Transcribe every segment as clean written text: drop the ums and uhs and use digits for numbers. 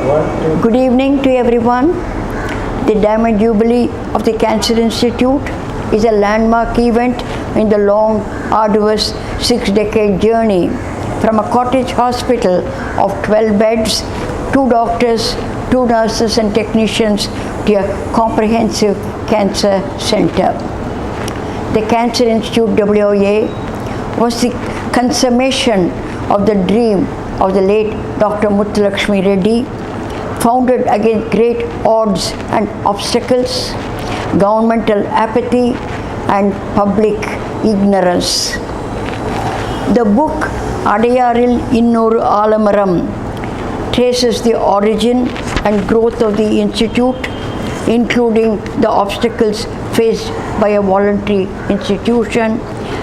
Good evening to everyone. The Diamond Jubilee of the Cancer Institute is a landmark event in the long, arduous 6-decade journey from a cottage hospital of 12 beds, 2 doctors, 2 nurses and technicians to a comprehensive cancer center. The Cancer Institute WIA was the consummation of the dream of the late Dr. Muthulakshmi Reddy, founded against great odds and obstacles, governmental apathy and public ignorance. The book Adayaril Innoru Alamaram traces the origin and growth of the institute, including the obstacles faced by a voluntary institution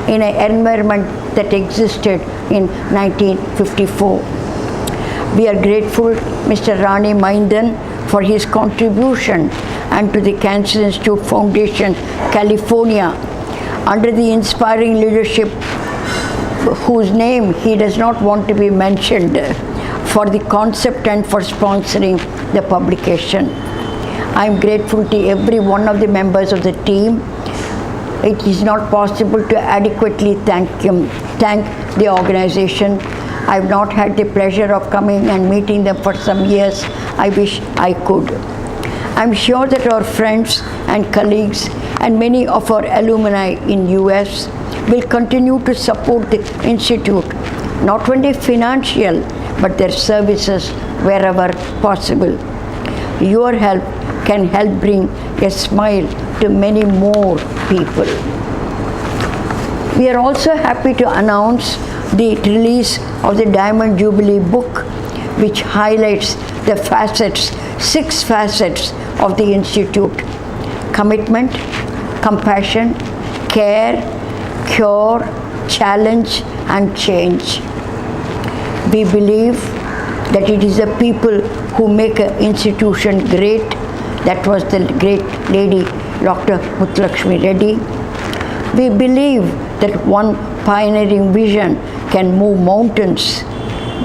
in an environment that existed in 1954. We are grateful Mr. Rani Maindan for his contribution and to the Cancer Institute Foundation, California, under the inspiring leadership whose name he does not want to be mentioned, for the concept and for sponsoring the publication. I am grateful to every one of the members of the team. It is not possible to adequately thank the organization. I have not had the pleasure of coming and meeting them for some years. I wish I could. I am sure that our friends and colleagues and many of our alumni in US will continue to support the Institute, not only financial, but their services wherever possible. Your help can help bring a smile to many more people. We are also happy to announce the release of the Diamond Jubilee book, which highlights the 6 facets of the Institute: commitment, compassion, care, cure, challenge, and change. We believe that it is the people who make an institution great. That was the great lady, Dr. Muthulakshmi Reddy. We believe that one pioneering vision can move mountains.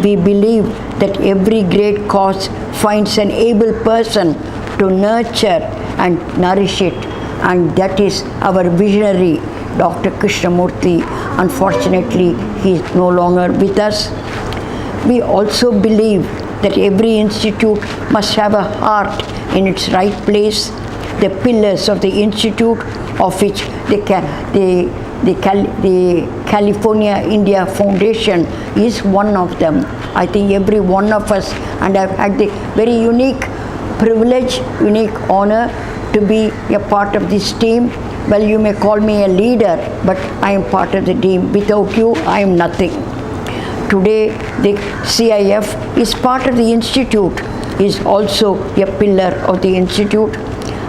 We believe that every great cause finds an able person to nurture and nourish it, and that is our visionary, Dr. Krishnamurthy. Unfortunately, he is no longer with us. We also believe that every institute must have a heart in its right place. The pillars of the institute, of which the California India Foundation is one of them. I think every one of us, and I've had the very unique privilege, unique honor to be a part of this team. Well, you may call me a leader, but I am part of the team. Without you, I am nothing. Today, the CIF is part of the Institute, is also a pillar of the Institute.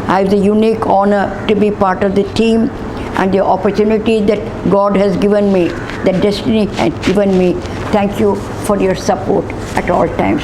I have the unique honor to be part of the team, and the opportunity that God has given me, that destiny has given me. Thank you for your support at all times.